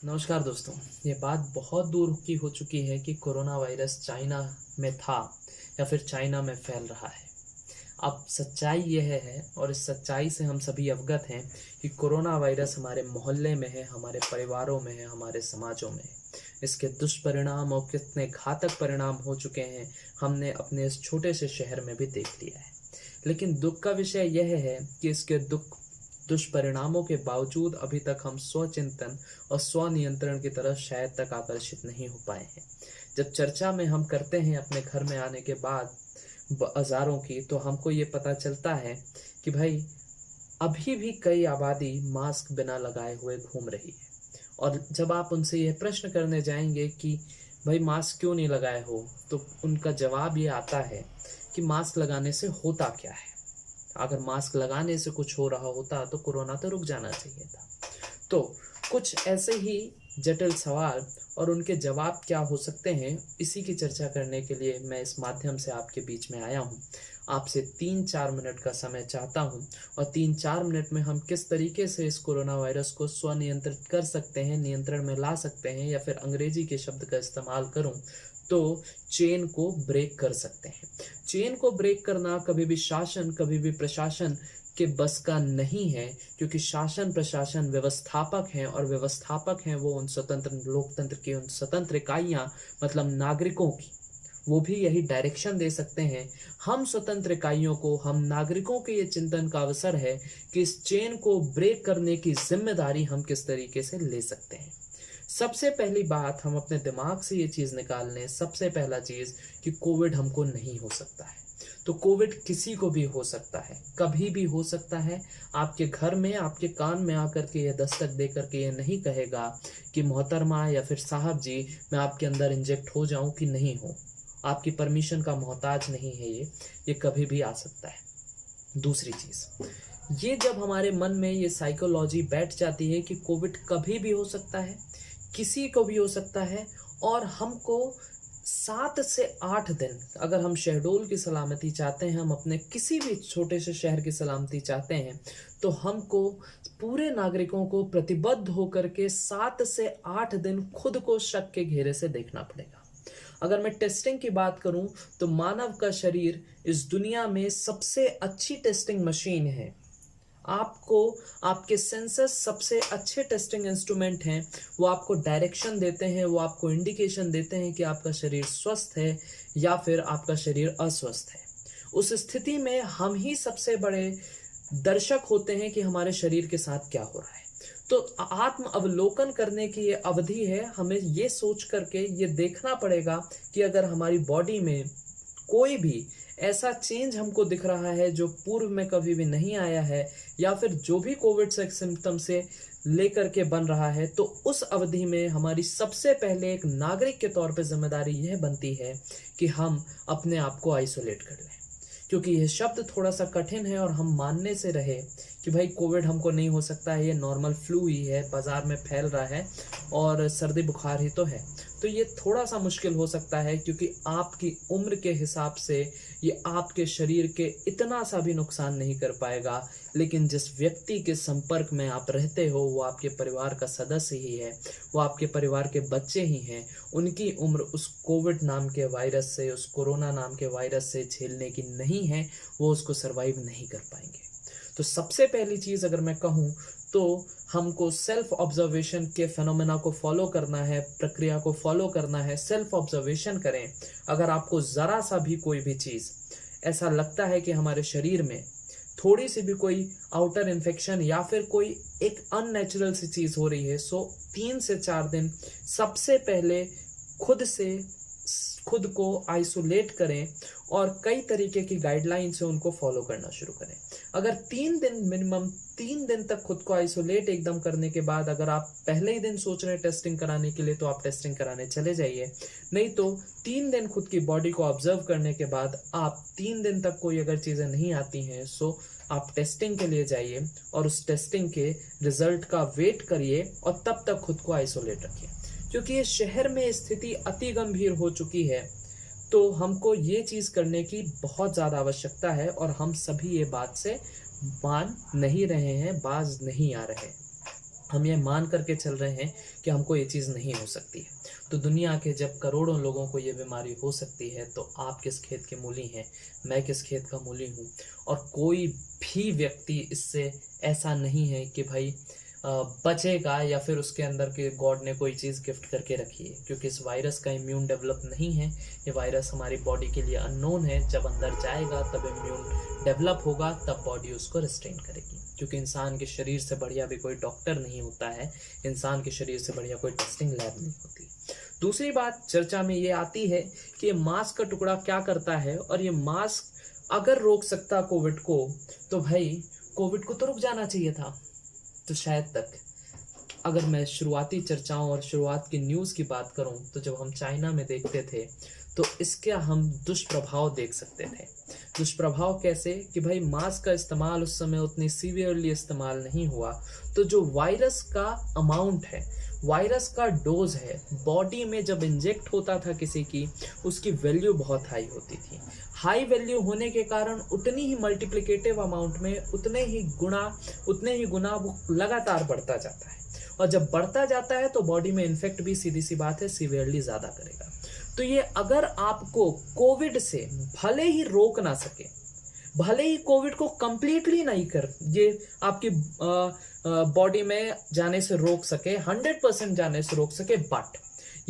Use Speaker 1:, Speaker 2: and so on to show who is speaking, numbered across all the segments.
Speaker 1: नमस्कार दोस्तों। ये बात बहुत दूर की हो चुकी है कि कोरोना वायरस चाइना में था या फिर चाइना में फैल रहा है। अब सच्चाई यह है और इस सच्चाई से हम सभी अवगत हैं कि कोरोना वायरस हमारे मोहल्ले में है, हमारे परिवारों में है, हमारे समाजों में है। इसके दुष्परिणाम और कितने घातक परिणाम हो चुके हैं हमने अपने इस छोटे से शहर में भी देख लिया है। लेकिन दुख का विषय यह है कि इसके दुष्परिणामों के बावजूद अभी तक हम स्वचिंतन और स्वनियंत्रण की तरफ शायद तक आकर्षित नहीं हो पाए हैं। जब चर्चा में हम करते हैं अपने घर में आने के बाद बाजारों की, तो हमको ये पता चलता है कि भाई अभी भी कई आबादी मास्क बिना लगाए हुए घूम रही है। और जब आप उनसे यह प्रश्न करने जाएंगे कि भाई मास्क क्यों नहीं लगाए हो, तो उनका जवाब ये आता है कि मास्क लगाने से होता क्या है। अगर मास्क लगाने से कुछ हो रहा होता तो कोरोना तो रुक जाना चाहिए था। तो कुछ ऐसे ही जटिल सवाल और उनके जवाब क्या हो सकते हैं, इसी की चर्चा करने के लिए मैं इस माध्यम से आपके बीच में आया हूँ। आपसे 3-4 मिनट का समय चाहता हूँ और 3-4 मिनट में हम किस तरीके से इस कोरोना वायरस को स्वनियंत्रित कर सकते हैं, नियंत्रण में ला सकते हैं, या फिर अंग्रेजी के शब्द का इस्तेमाल करूँ तो चेन को ब्रेक कर सकते हैं। चेन को ब्रेक करना कभी भी शासन, कभी भी प्रशासन के बस का नहीं है, क्योंकि शासन प्रशासन व्यवस्थापक हैं और व्यवस्थापक हैं वो उन स्वतंत्र लोकतंत्र की उन स्वतंत्र इकाइयां, मतलब नागरिकों की, वो भी यही डायरेक्शन दे सकते हैं। हम स्वतंत्र इकाइयों को, हम नागरिकों के ये चिंतन का अवसर है कि इस चेन को ब्रेक करने की जिम्मेदारी हम किस तरीके से ले सकते हैं। सबसे पहली बात, हम अपने दिमाग से ये चीज निकाल लें, सबसे पहला चीज कि कोविड हमको नहीं हो सकता है। तो कोविड किसी को भी हो सकता है, कभी भी हो सकता है। आपके घर में, आपके कान में आकर के ये दस्तक दे करके ये नहीं कहेगा कि मोहतरमा या फिर साहब जी मैं आपके अंदर इंजेक्ट हो जाऊं कि नहीं हो। आपकी परमिशन का मोहताज नहीं है ये कभी भी आ सकता है। दूसरी चीज, ये जब हमारे मन में ये साइकोलॉजी बैठ जाती है कि कोविड कभी भी हो सकता है, किसी को भी हो सकता है, और हमको 7 से 8 दिन, अगर हम शहडोल की सलामती चाहते हैं, हम अपने किसी भी छोटे से शहर की सलामती चाहते हैं, तो हमको पूरे नागरिकों को प्रतिबद्ध होकर के 7 से 8 दिन खुद को शक के घेरे से देखना पड़ेगा। अगर मैं टेस्टिंग की बात करूं तो मानव का शरीर इस दुनिया में सबसे अच्छी टेस्टिंग मशीन है। आपको आपके सेंसर्स सबसे अच्छे टेस्टिंग इंस्ट्रूमेंट हैं। वो आपको डायरेक्शन देते हैं, वो आपको इंडिकेशन देते हैं कि आपका शरीर स्वस्थ है या फिर आपका शरीर अस्वस्थ है। उस स्थिति में हम ही सबसे बड़े दर्शक होते हैं कि हमारे शरीर के साथ क्या हो रहा है। तो आत्म अवलोकन करने की ये अवधि है। हमें ये सोच करके ये देखना पड़ेगा कि अगर हमारी बॉडी में कोई भी ऐसा चेंज हमको दिख रहा है जो पूर्व में कभी भी नहीं आया है, या फिर जो भी कोविड से सिम्टम से लेकर के बन रहा है, तो उस अवधि में हमारी सबसे पहले एक नागरिक के तौर पे जिम्मेदारी यह बनती है कि हम अपने आप को आइसोलेट कर लें। क्योंकि यह शब्द थोड़ा सा कठिन है और हम मानने से रहे कि भाई कोविड हमको नहीं हो सकता है, ये नॉर्मल फ्लू ही है, बाजार में फैल रहा है और सर्दी बुखार ही तो है, तो ये थोड़ा सा मुश्किल हो सकता है। क्योंकि आपकी उम्र के हिसाब से ये आपके शरीर के इतना सा भी नुकसान नहीं कर पाएगा। लेकिन जिस व्यक्ति के संपर्क में आप रहते हो वो आपके परिवार का सदस्य ही है, वो आपके परिवार के बच्चे ही हैं। उनकी उम्र उस कोविड नाम के वायरस से, उस कोरोना नाम के वायरस से झेलने की नहीं है, वो उसको सर्वाइव नहीं कर पाएंगे। तो सबसे पहली चीज अगर मैं कहूँ तो हमको सेल्फ ऑब्जर्वेशन के फेनोमेना को फॉलो करना है, प्रक्रिया को फॉलो करना है। सेल्फ ऑब्जर्वेशन करें। अगर आपको जरा सा भी कोई भी चीज ऐसा लगता है कि हमारे शरीर में थोड़ी सी भी कोई आउटर इन्फेक्शन या फिर कोई एक अननेचुरल सी चीज हो रही है, सो 3 से 4 दिन सबसे पहले खुद को आइसोलेट करें और कई तरीके की गाइडलाइन से उनको फॉलो करना शुरू करें। अगर 3 दिन, मिनिमम 3 दिन तक खुद को आइसोलेट एकदम करने के बाद अगर आप पहले ही दिन सोच रहे हैं टेस्टिंग कराने के लिए, तो आप टेस्टिंग कराने चले जाइए। नहीं तो 3 दिन खुद की बॉडी को ऑब्जर्व करने के बाद आप 3 दिन तक कोई अगर चीजें नहीं आती हैं, सो आप टेस्टिंग के लिए जाइए और उस टेस्टिंग के रिजल्ट का वेट करिए और तब तक खुद को आइसोलेट रखिए। क्योंकि ये शहर में स्थिति अति गंभीर हो चुकी है, तो हमको ये चीज करने की बहुत ज्यादा आवश्यकता है और हम सभी ये बात से मान नहीं रहे हैं, बाज नहीं आ रहे। हम ये मान करके चल रहे हैं कि हमको ये चीज़ नहीं हो सकती है। तो दुनिया के जब करोड़ों लोगों को ये बीमारी हो सकती है, तो आप किस खेत के मूली हैं, मैं किस खेत का मूली हूँ। और कोई भी व्यक्ति इससे ऐसा नहीं है कि भाई बचेगा या फिर उसके अंदर के गॉड ने कोई चीज़ गिफ्ट करके रखी है, क्योंकि इस वायरस का इम्यून डेवलप नहीं है। ये वायरस हमारी बॉडी के लिए अननोन है। जब अंदर जाएगा तब इम्यून डेवलप होगा, तब बॉडी उसको रिस्ट्रेन करेगी, क्योंकि इंसान के शरीर से बढ़िया भी कोई डॉक्टर नहीं होता है, इंसान के शरीर से बढ़िया कोई टेस्टिंग लैब नहीं होती। दूसरी बात चर्चा में ये आती है कि ये मास्क का टुकड़ा क्या करता है, और ये मास्क अगर रोक सकता कोविड को, तो भाई कोविड को तो रुक जाना चाहिए था। तो शायद तक अगर मैं शुरुआती चर्चाओं और शुरुआत की न्यूज़ की बात करूं, तो जब हम चाइना में देखते थे तो इसके हम दुष्प्रभाव देख सकते थे। दुष्प्रभाव कैसे कि भाई मास्क का इस्तेमाल उस समय उतनी सीवियरली इस्तेमाल नहीं हुआ, तो जो वायरस का अमाउंट है, वायरस का डोज है, बॉडी में जब इंजेक्ट होता था किसी की, उसकी वैल्यू बहुत हाई होती थी। हाई वैल्यू होने के कारण उतनी ही मल्टीप्लिकेटिव अमाउंट में उतने ही गुना वो लगातार बढ़ता जाता है, और जब बढ़ता जाता है तो बॉडी में इन्फेक्ट भी सीधी सी बात है सीवियरली ज़्यादा करेगा। तो ये अगर आपको कोविड से भले ही रोक ना सके, भले ही कोविड को कंप्लीटली नहीं कर, ये आपकी बॉडी में जाने से रोक सके, 100% जाने से रोक सके, बट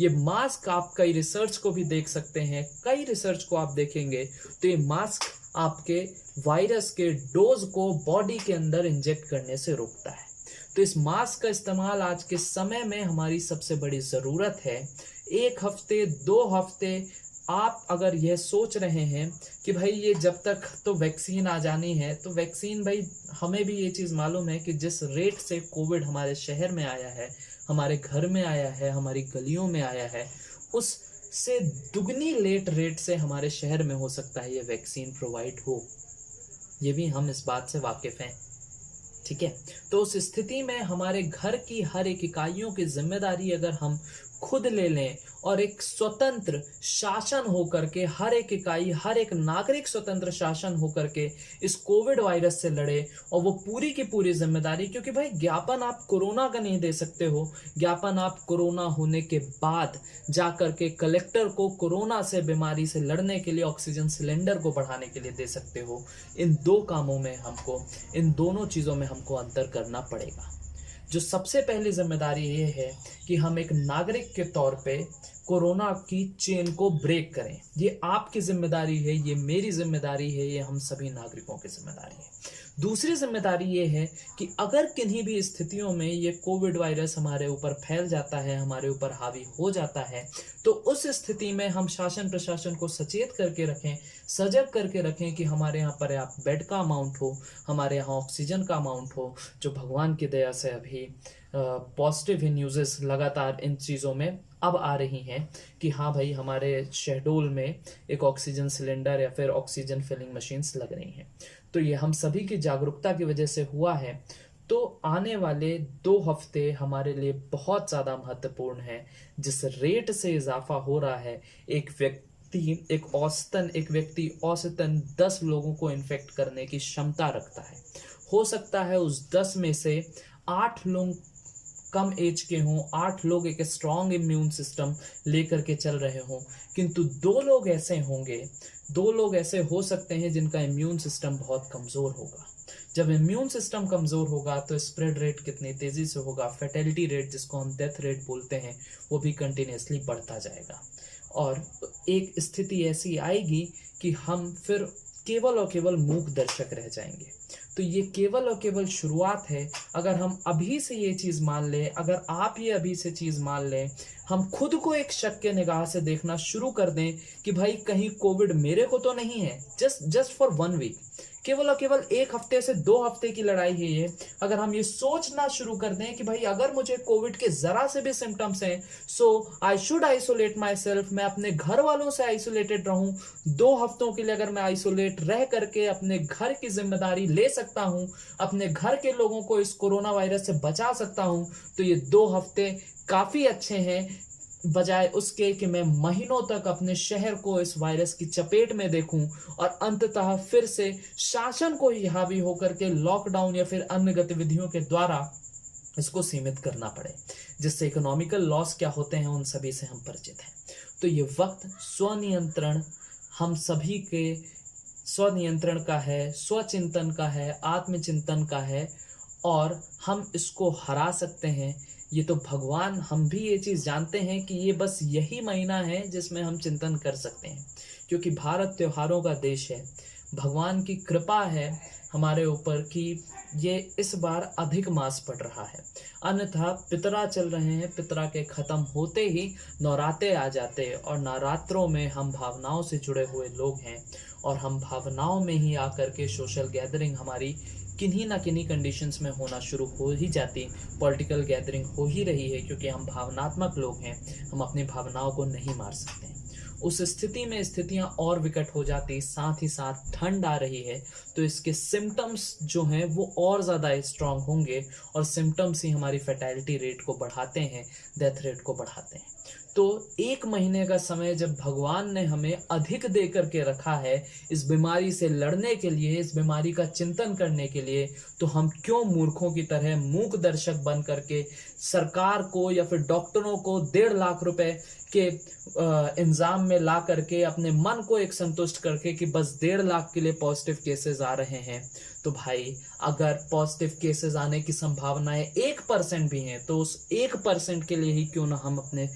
Speaker 1: ये मास्क आप कई रिसर्च को भी देख सकते हैं, कई रिसर्च को आप देखेंगे तो ये मास्क आपके वायरस के डोज को बॉडी के अंदर इंजेक्ट करने से रोकता है। तो इस मास्क का इस्तेमाल आज के समय में हमारी सबसे बड़ी ज़रूरत है। 1 हफ्ते 2 हफ्ते आप अगर यह सोच रहे हैं कि भाई ये जब तक तो वैक्सीन आ जानी है, तो वैक्सीन भाई हमें भी ये चीज़ मालूम है कि जिस रेट से कोविड हमारे शहर में आया है, हमारे घर में आया है, हमारी गलियों में आया है, उससे दुगनी लेट रेट से हमारे शहर में हो सकता है ये वैक्सीन प्रोवाइड हो। ये भी हम इस बात से वाकिफ़ हैं, ठीक है। तो उस स्थिति में हमारे घर की हर एक इकाइयों की जिम्मेदारी अगर हम खुद ले लें और एक स्वतंत्र शासन होकर के, हर एक इकाई, हर एक नागरिक स्वतंत्र शासन होकर के इस कोविड वायरस से लड़े, और वो पूरी की पूरी जिम्मेदारी, क्योंकि भाई ज्ञापन आप कोरोना का नहीं दे सकते हो, ज्ञापन आप कोरोना होने के बाद जा कर के कलेक्टर को कोरोना से बीमारी से लड़ने के लिए ऑक्सीजन सिलेंडर को बढ़ाने के लिए दे सकते हो। इन दो कामों में हमको, इन दोनों चीज़ों में हमको अंतर करना पड़ेगा। जो सबसे पहली जिम्मेदारी ये है कि हम एक नागरिक के तौर पे कोरोना की चेन को ब्रेक करें। ये आपकी जिम्मेदारी है, ये मेरी जिम्मेदारी है, ये हम सभी नागरिकों की जिम्मेदारी है। दूसरी जिम्मेदारी ये है कि अगर किन्हीं भी स्थितियों में ये कोविड वायरस हमारे ऊपर फैल जाता है, हमारे ऊपर हावी हो जाता है, तो उस स्थिति में हम शासन प्रशासन को सचेत करके रखें, सजग करके रखें कि हमारे यहाँ पर्याप्त बेड का अमाउंट हो, हमारे यहाँ ऑक्सीजन का अमाउंट हो। जो भगवान की दया से अभी पॉजिटिव ही न्यूज़ेस लगातार इन चीज़ों में अब आ रही हैं कि हाँ भाई हमारे शहडोल में एक ऑक्सीजन सिलेंडर या फिर ऑक्सीजन फिलिंग मशीन्स लग रही हैं। तो ये हम सभी की जागरूकता की वजह से हुआ है। तो आने वाले 2 हफ्ते हमारे लिए बहुत ज़्यादा महत्वपूर्ण है। जिस रेट से इजाफा हो रहा है, एक व्यक्ति औसतन 10 लोगों को इन्फेक्ट करने की क्षमता रखता है। हो सकता है उस 10 में से 8 लोग कम एज के हों, 8 लोग एक स्ट्रॉन्ग इम्यून सिस्टम लेकर के चल रहे हों, किंतु 2 लोग ऐसे होंगे, 2 लोग ऐसे हो सकते हैं जिनका इम्यून सिस्टम बहुत कमज़ोर होगा। जब इम्यून सिस्टम कमज़ोर होगा तो स्प्रेड रेट कितनी तेज़ी से होगा, फैटेलिटी रेट जिसको हम डेथ रेट बोलते हैं, वो भी कंटिन्यूसली बढ़ता जाएगा। और एक स्थिति ऐसी आएगी कि हम फिर केवल और केवल मूक दर्शक रह जाएंगे। तो ये केवल और केवल शुरुआत है। अगर हम अभी से ये चीज़ मान लें, अगर आप ये अभी से चीज़ मान लें, हम खुद को एक शक के निगाह से देखना शुरू कर दें कि भाई कहीं कोविड मेरे को तो नहीं है, जस्ट फॉर 1 वीक, केवल और केवल 1 हफ्ते से 2 हफ्ते की लड़ाई है ये। अगर हम ये सोचना शुरू कर दें कि भाई अगर मुझे कोविड के ज़रा से भी सिम्टम्स हैं, so I should isolate myself, मैं अपने घर वालों से आइसोलेटेड रहूं, 2 हफ्तों के लिए अगर मैं आइसोलेट रह करके अपने घर की जिम्मेदारी ले सकता हूं, अपने घर के लोगों को इस कोरोना वायरस से बचा सकता हूं, तो ये 2 हफ्ते काफ़ी अच्छे हैं, बजाय उसके कि मैं महीनों तक अपने शहर को इस वायरस की चपेट में देखूं और अंततः फिर से शासन को ही हावी होकर के लॉकडाउन या फिर अन्य गतिविधियों के द्वारा इसको सीमित करना पड़े, जिससे इकोनॉमिकल लॉस क्या होते हैं उन सभी से हम परिचित हैं। तो ये वक्त स्वनियंत्रण हम सभी के स्वनियंत्रण का है, स्वचिंतन का है, आत्मचिंतन का है, और हम इसको हरा सकते हैं। ये तो भगवान, हम भी ये चीज़ जानते हैं कि ये बस यही महीना है जिसमें हम चिंतन कर सकते हैं, क्योंकि भारत त्योहारों का देश है। भगवान की कृपा है हमारे ऊपर कि ये इस बार अधिक मास पड़ रहा है, अन्यथा पितरा चल रहे हैं। पितरा के खत्म होते ही नवरात्रे आ जाते, और नवरात्रों में हम भावनाओं से जुड़े हुए लोग हैं, और हम भावनाओं में ही आकर के सोशल गैदरिंग हमारी किन्हीं ना किन्हीं कंडीशंस में होना शुरू हो ही जाती, पॉलिटिकल गैदरिंग हो ही रही है, क्योंकि हम भावनात्मक लोग हैं, हम अपनी भावनाओं को नहीं मार सकते। उस स्थिति में स्थितियां और विकट हो जाती, साथ ही साथ ठंड आ रही है, तो इसके सिम्टम्स जो हैं वो और ज़्यादा स्ट्रांग होंगे, और सिम्टम्स ही हमारी फैटेलिटी रेट को बढ़ाते हैं, डेथ रेट को बढ़ाते हैं। तो 1 महीने का समय जब भगवान ने हमें अधिक दे करके रखा है इस बीमारी से लड़ने के लिए, इस बीमारी का चिंतन करने के लिए, तो हम क्यों मूर्खों की तरह मूक दर्शक बन करके सरकार को या फिर डॉक्टरों को 1.5 लाख रुपए के इंजाम में ला करके अपने मन को एक संतुष्ट करके कि बस 1.5 लाख के लिए पॉजिटिव केसेस आ रहे हैं। तो भाई, अगर पॉजिटिव केसेस आने की संभावनाएं 1% भी हैं, तो उस 1% के लिए ही क्यों ना हम अपने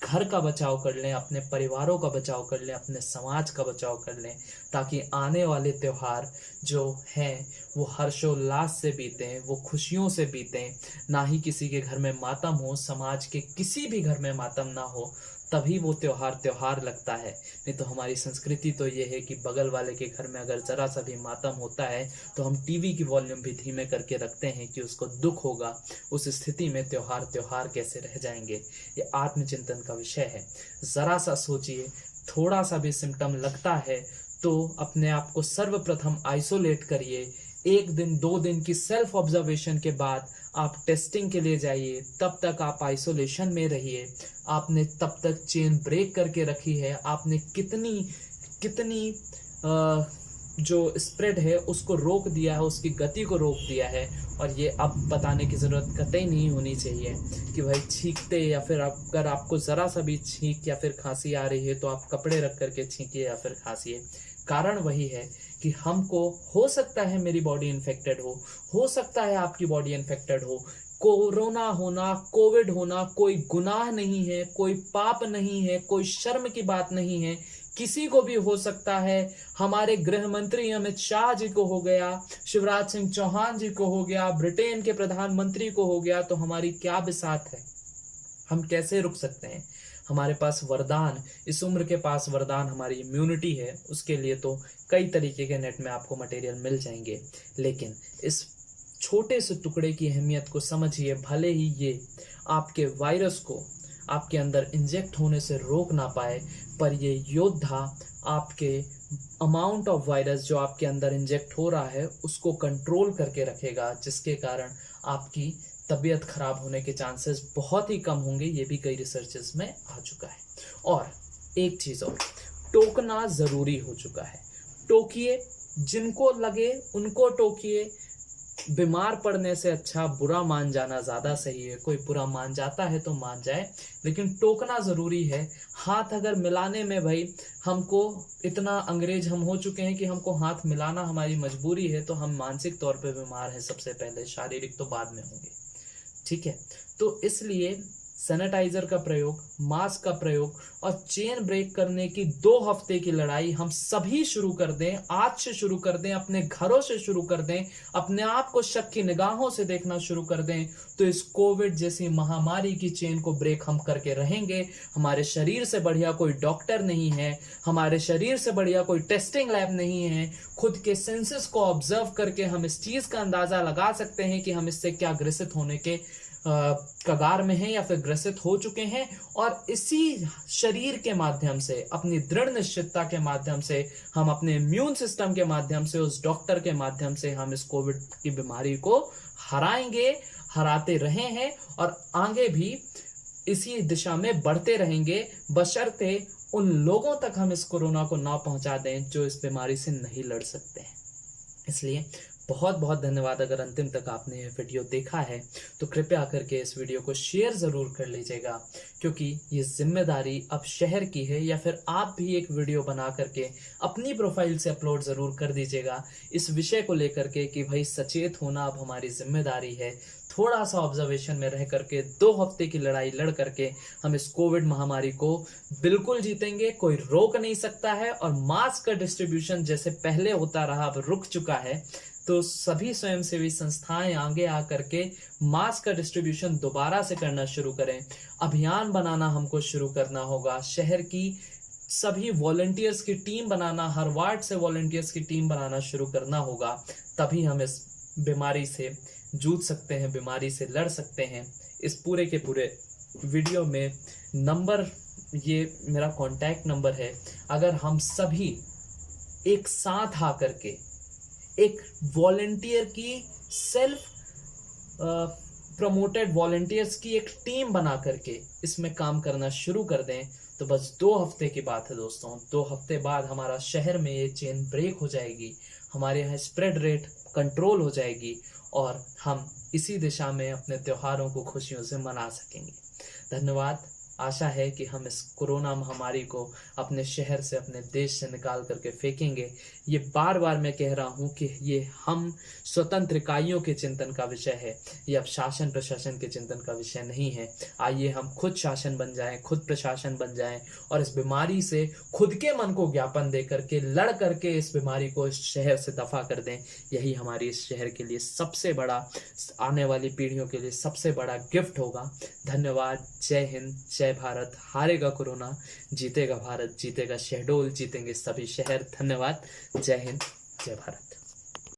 Speaker 1: घर का बचाव कर लें, अपने परिवारों का बचाव कर लें, अपने समाज का बचाव कर लें, ताकि आने वाले त्यौहार जो हैं वो हर्षोल्लास से बीतें, वो खुशियों से बीतें, ना ही किसी के घर में मातम हो, समाज के किसी भी घर में मातम ना हो, तभी वो त्योहार लगता है। नहीं तो हमारी संस्कृति तो ये है कि बगल वाले के घर में अगर जरा सा भी मातम होता है तो हम टीवी की वॉल्यूम भी धीमे करके रखते हैं कि उसको दुख होगा। उस स्थिति में त्योहार कैसे रह जाएंगे। ये आत्मचिंतन का विषय है। जरा सा सोचिए, थोड़ा सा भी सिम्टम लगता है तो अपने आप को सर्वप्रथम आइसोलेट करिए। 1 दिन 2 दिन की सेल्फ ऑब्जर्वेशन के बाद आप टेस्टिंग के लिए जाइए, तब तक आप आइसोलेशन में रहिए। आपने तब तक चेन ब्रेक करके रखी है, आपने कितनी जो स्प्रेड है उसको रोक दिया है, उसकी गति को रोक दिया है। और ये अब बताने की ज़रूरत कतई नहीं होनी चाहिए कि भाई छींकते या फिर अगर आपको ज़रा सा भी छींक या फिर खांसी आ रही है तो आप कपड़े रख करके छींकिए या फिर खांसिए। कारण वही है कि हमको हो सकता है मेरी बॉडी इन्फेक्टेड हो सकता है आपकी बॉडी इन्फेक्टेड हो। कोरोना होना, कोविड होना कोई गुनाह नहीं है, कोई पाप नहीं है, कोई शर्म की बात नहीं है, किसी को भी हो सकता है। हमारे गृह मंत्री अमित शाह जी को हो गया, शिवराज सिंह चौहान जी को हो गया, ब्रिटेन के प्रधानमंत्री को हो गया, तो हमारी क्या बिसात है, हम कैसे रुक सकते हैं। हमारे पास वरदान, इस उम्र के पास वरदान हमारी इम्यूनिटी है। उसके लिए तो कई तरीके के नेट में आपको मटेरियल मिल जाएंगे, लेकिन इस छोटे से टुकड़े की अहमियत को समझिए। भले ही ये आपके वायरस को आपके अंदर इंजेक्ट होने से रोक ना पाए, पर ये योद्धा आपके अमाउंट ऑफ वायरस जो आपके अंदर इंजेक्ट हो रहा है उसको कंट्रोल करके रखेगा, जिसके कारण आपकी तबीयत खराब होने के चांसेस बहुत ही कम होंगे। ये भी कई रिसर्चेस में आ चुका है। और एक चीज़ और, टोकना ज़रूरी हो चुका है। टोकिए, जिनको लगे उनको टोकिए। बीमार पड़ने से अच्छा बुरा मान जाना ज़्यादा सही है। कोई बुरा मान जाता है तो मान जाए, लेकिन टोकना ज़रूरी है। हाथ अगर मिलाने में भाई हमको इतना अंग्रेज हम हो चुके हैं कि हमको हाथ मिलाना हमारी मजबूरी है, तो हम मानसिक तौर पे बीमार हैं सबसे पहले, शारीरिक तो बाद में होंगे। ठीक है, तो इसलिए सैनिटाइजर का प्रयोग, मास्क का प्रयोग और चेन ब्रेक करने की 2 हफ्ते की लड़ाई हम सभी शुरू कर दें। आज से शुरू कर दें, अपने घरों से शुरू कर दें, अपने आप को शक की निगाहों से देखना शुरू कर दें, तो इस कोविड जैसी महामारी की चेन को ब्रेक हम करके रहेंगे। हमारे शरीर से बढ़िया कोई डॉक्टर नहीं है, हमारे शरीर से बढ़िया कोई टेस्टिंग लैब नहीं है। खुद के सेंसेस को ऑब्जर्व करके हम इस चीज का अंदाजा लगा सकते हैं कि हम इससे क्या ग्रसित होने के कगार में हैं या फिर ग्रसित हो चुके हैं। और इसी शरीर के माध्यम से, अपनी दृढ़ निश्चितता के माध्यम से, हम अपने इम्यून सिस्टम के माध्यम से, उस डॉक्टर के माध्यम से हम इस कोविड की बीमारी को हराएंगे, हराते रहे हैं और आगे भी इसी दिशा में बढ़ते रहेंगे, बशर्ते उन लोगों तक हम इस कोरोना को ना पहुंचा दें जो इस बीमारी से नहीं लड़ सकते हैं। इसलिए बहुत बहुत धन्यवाद। अगर अंतिम तक आपने ये वीडियो देखा है तो कृपया करके इस वीडियो को शेयर ज़रूर कर लीजिएगा, क्योंकि ये जिम्मेदारी अब शहर की है। या फिर आप भी एक वीडियो बना करके अपनी प्रोफाइल से अपलोड ज़रूर कर दीजिएगा इस विषय को लेकर के कि भाई सचेत होना अब हमारी जिम्मेदारी है। थोड़ा सा ऑब्जर्वेशन में रह करके 2 हफ्ते की लड़ाई लड़ करके हम इस कोविड महामारी को बिल्कुल जीतेंगे, कोई रोक नहीं सकता है। और मास्क का डिस्ट्रीब्यूशन जैसे पहले होता रहा अब रुक चुका है, तो सभी स्वयंसेवी संस्थाएं आगे आकर के मास्क का डिस्ट्रीब्यूशन दोबारा से करना शुरू करें। अभियान बनाना हमको शुरू करना होगा, शहर की सभी वॉलंटियर्स की टीम बनाना, हर वार्ड से वॉलंटियर्स की टीम बनाना शुरू करना होगा। तभी हम इस बीमारी से जूझ सकते हैं, बीमारी से लड़ सकते हैं। इस पूरे के पूरे वीडियो में नंबर, ये मेरा कॉन्टैक्ट नंबर है। अगर हम सभी एक साथ आकर के एक वॉलंटियर की सेल्फ प्रमोटेड वॉलंटियर्स की एक टीम बना करके इसमें काम करना शुरू कर दें, तो बस 2 हफ्ते की बात है दोस्तों। 2 हफ्ते बाद हमारा शहर में ये चेन ब्रेक हो जाएगी, हमारे यहाँ स्प्रेड रेट कंट्रोल हो जाएगी और हम इसी दिशा में अपने त्योहारों को खुशियों से मना सकेंगे। धन्यवाद। आशा है कि हम इस कोरोना महामारी को अपने शहर से, अपने देश से निकाल करके फेंकेंगे। ये बार बार मैं कह रहा हूँ कि ये हम स्वतंत्र इकाइयों के चिंतन का विषय है, ये अब शासन प्रशासन के चिंतन का विषय नहीं है। आइए हम खुद शासन बन जाएं, खुद प्रशासन बन जाएं और इस बीमारी से खुद के मन को ज्ञापन दे करके, लड़ करके इस बीमारी को इस शहर से दफा कर दें। यही हमारी इस शहर के लिए सबसे बड़ा, आने वाली पीढ़ियों के लिए सबसे बड़ा गिफ्ट होगा। धन्यवाद। जय हिंद, जय भारत। हारेगा कोरोना, जीतेगा भारत, जीतेगा शहडोल, जीतेंगे सभी शहर। धन्यवाद। जय हिंद, जय भारत।